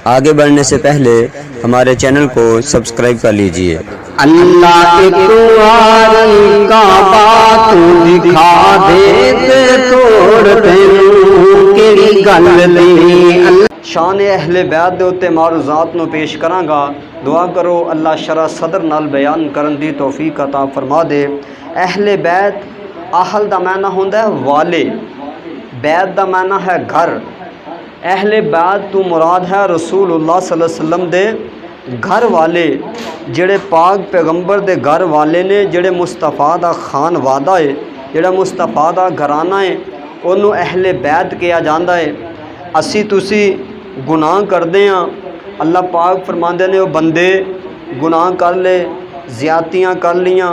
آگے بڑھنے سے پہلے ہمارے چینل کو سبسکرائب کر لیجئے۔ اللہ ایک کعبہ تو دکھا دے تے توڑ تینوں کیڑی گل دی۔ شان اہل بیت دے اتے معروضات نو پیش کراں گا۔ دعا کرو اللہ شرح صدر نال بیان کرن دی توفیق عطا فرما دے۔ اہل بیت، اہل دا معنی ہوندا ہے والے، بیت دا معنی ہے گھر۔ اہل بیت تو مراد ہے رسول اللہ صلی اللہ علیہ وسلم دے گھر والے، جڑے پاک پیغمبر دے گھر والے نے، جڑے مصطفیٰ دا خان وعدہ ہے، جڑا مصطفیٰ دا گھرانہ ہے، انہوں اہل بیت کیا جاندا ہے۔ اسی تسی گناہ کردے ہاں، اللہ پاک فرماندے نے وہ بندے گناہ کر لے، زیادتیاں کر لیاں،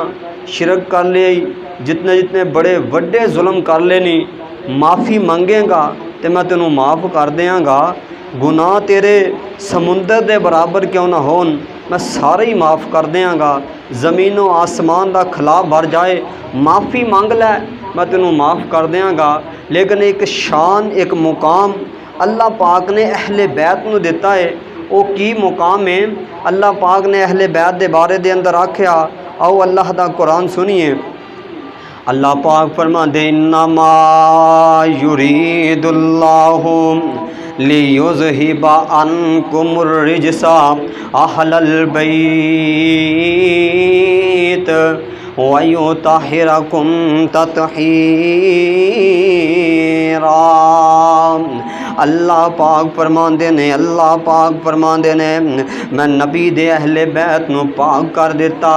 شرک کر لے، جتنے بڑے وڈے ظلم کر لینی، معافی منگے گا تے میں تینوں معاف کر دیاں گا۔ گناہ تیرے سمندر دے برابر کیوں نہ ہون، میں سارے ہی معاف کر دیاں گا۔ زمین و آسمان دا خلا بھر جائے، معافی مانگ لے، میں تینوں معاف کر دیاں گا۔ لیکن ایک شان، ایک مقام اللہ پاک نے اہل بیت نو دیتا ہے۔ وہ کی مقام ہے؟ اللہ پاک نے اہل بیت دے بارے دے اندر آکھیا، آؤ اللہ دا قرآن سنیے۔ اللہ پاک فرماندے انما یرید اللہ لیذہب عنکم الرجس اہل البیت ویطہرکم تطہیرا۔ اللہ پاک فرماندے نے، اللہ پاک فرماندے نے میں نبی دے اہل بیت نو پاک کر دیتا۔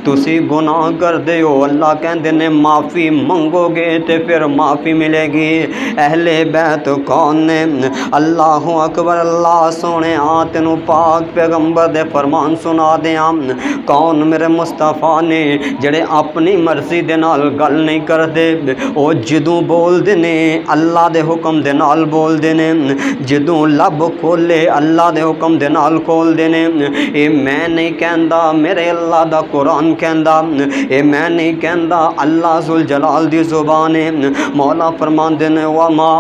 تسی گناہ کر دے ہو، اللہ کہندے نے معافی منگو گے تے پھر معافی ملے گی۔ اہل بیت کون نے؟ اللہ اکبر، اللہ سونے تینوں پاک پیغمبر دے فرمان سنا دیاں۔ کون؟ میرے مصطفیٰ نے، جڑے اپنی مرضی دے نال گل نہیں کر دے، او جدوں بول دے نے اللہ دے حکم دے نال بول دے نے، جدوں لب کھولے اللہ دے حکم دے نال کھول دے نے۔ اے میں نہیں کہندا، میرے اللہ دا قرآن کہندا، اے میں نہیں کہندا، اللہ ذوالجلال دی زبان ہے۔ مولا فرماندے نے وما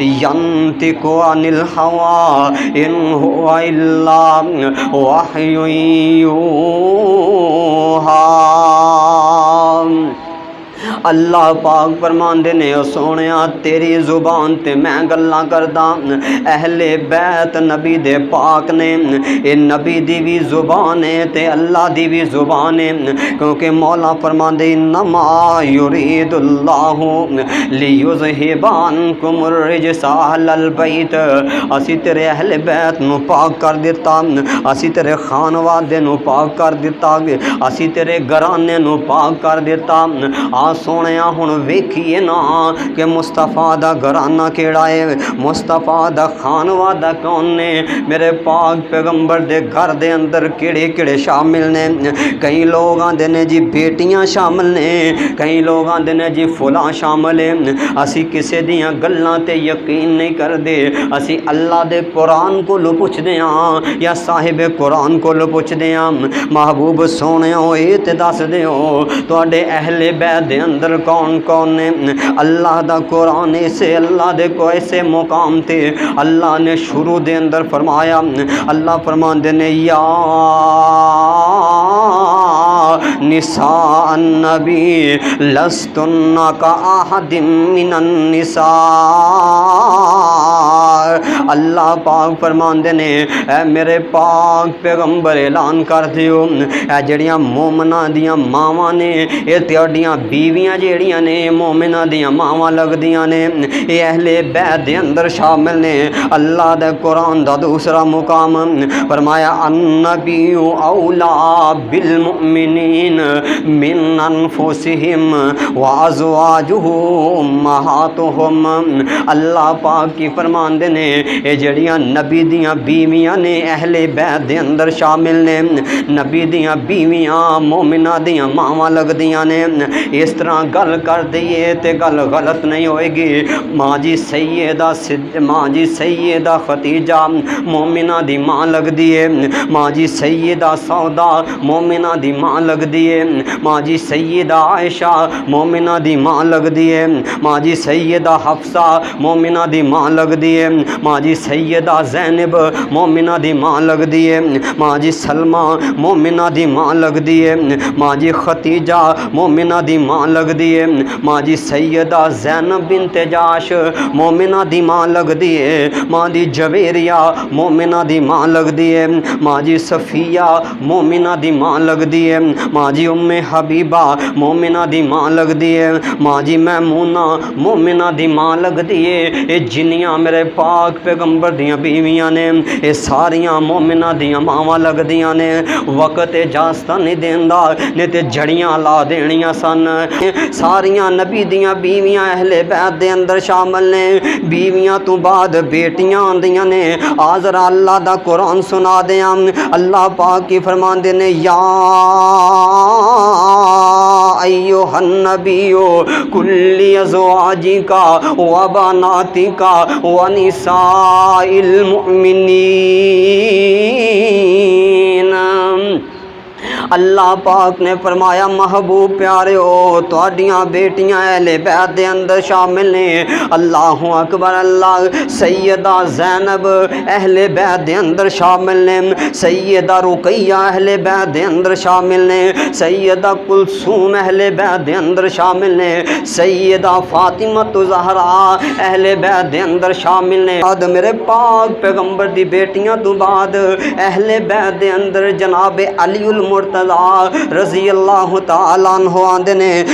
ینطق عن الہوی ان هو الا وحی یوحی۔ اللہ پاک فرماندے نے او سونیا تیری زبان تے میں گلاں کردا۔ اہل بیت نبی دے پاک نے، اے نبی دی بھی زبان ہے تے اللہ دی بھی زبان ہے، کیونکہ مولا فرماندے انما یرید اللہ لیذہب عنکم الرجس اہل البیت۔ اسی تیرے اہل بیت نو پاک کر دیتا، اسی تیرے خانوادے نو پاک کر دیتا، اسی تیرے گھرانے نو پاک کر دیتا۔ سونیا ہن ویکھیے نا کہ مصطفیٰ دا گھرانہ کیڑا ہے، مصطفیٰ دا خانوادہ کون نے؟ میرے پاک پیغمبر دے گھر دے اندر کیڑے کیڑے شامل نے؟ کئی لوگ آندے نے جی بیٹیاں شامل نے، کئی لوگ آندے نے جی فلاں شامل ہے۔ اسی کسے دیاں گلاں تے یقین نہیں کردے، اسی اللہ دے قرآن کو پوچھ دیاں یا صاحب قرآن کو پوچھ دیاں۔ محبوب سونیو اے تے دس دیو تواڈے اہل بیت دے اندر کون کون نے؟ اللہ دا قرآن اسے اللہ دے کو ایسے مقام تے اللہ نے شروع دے اندر فرمایا۔ اللہ فرماندے نے یا نساء النبی لستن کاحد من النساء۔ اللہ پاک فرماندے نے اے میرے پاک پیغمبر اعلان کر دیو، اے جڑیاں مومناں دیاں ماواں نے، اے تیاڈیاں بیویاں جیڑیاں نے مومناں دیاں ماواں لگدیاں نے، اے اہل بیت دے اندر شامل نے۔ اللہ دے قرآن دا دوسرا مقام فرمایا النبی اولا بالمؤمنین من انفسہم وازواجہ امہاتہم۔ اللہ پاک کی فرماندے نے اے جڑیاں نبی دیاں بیویاں نے اہل بیت دے اندر شامل نے، نبی دیاں بیویاں مومنہ دیاں ماواں لگدیاں نے۔ اس طرح گل کر دئیے تے گل غلط نہیں ہوئے گی۔ ماں جی سیدہ ختیجہ مومنہ دی ماں لگ دیے، ماں جی سیدہ سودا مومنہ دی ماں لگ دیے، ماں جی سیدہ عائشہ مومنہ دی ماں لگ دیے، ماں جی سیدہ حفصہ مومنہ دی ماں لگ دیے، ماں جی سیدہ زینب مومنہ دی ماں لگدی ہے، ماں جی سلمہ مومنہ دی ماں لگدی ہے، ماں جی ختیجہ مومنہ دی ماں لگدی ہے، ماں جی سیدہ زینب بنت جاش مومنہ دی ماں لگدی ہے، ماں دی جویریہ مومنہ دی ماں لگدی ہے، ماں جی صفیہ مومنہ دی ماں لگدی ہے، ماں جی ام حبیبہ مومنہ دی ماں لگدی ہے، ماں جی میمونہ مومنہ دی ماں لگدی ہے۔ اے جنیاں میرے پاک پیغمبر دیاں بیویاں نے اے ساریاں مومنہ دیاں ماواں لگدیاں نے۔ وقت اجازت نہیں دیندا نہیں تے جڑیاں لا دینیاں سن۔ ساریاں نبی دیاں بیویاں اہل بیت دے اندر شامل نے، بیویاں تو بعد بیٹیاں آندیاں نے۔ آزر اللہ دا قرآن سنا دیاں، اللہ پاک کی فرماندے نے یا ایھا النبی کل ازواجکا و بناتکا و نساء المؤمنین۔ اللہ پاک نے فرمایا محبوب پیارے ہو تہاڈیاں بیٹیاں اہل بیت دے اندر شامل نے۔ اللہ اکبر، اللہ سیدہ زینب اہل بیت دے اندر شامل نے، سیدہ رقیہ اہل بیت دے اندر شامل نے، سیدہ کلثوم اہل بیت دے اندر شامل نے، سیدہ فاطمہ زہرا اہل بیت دے اندر شامل نے۔ بعد میرے پاک پیغمبر دی بیٹیاں تو بعد اہل بیت دے اندر جناب علی المرتضی رضی اللہ تعالیٰ عنہ آندے نے۔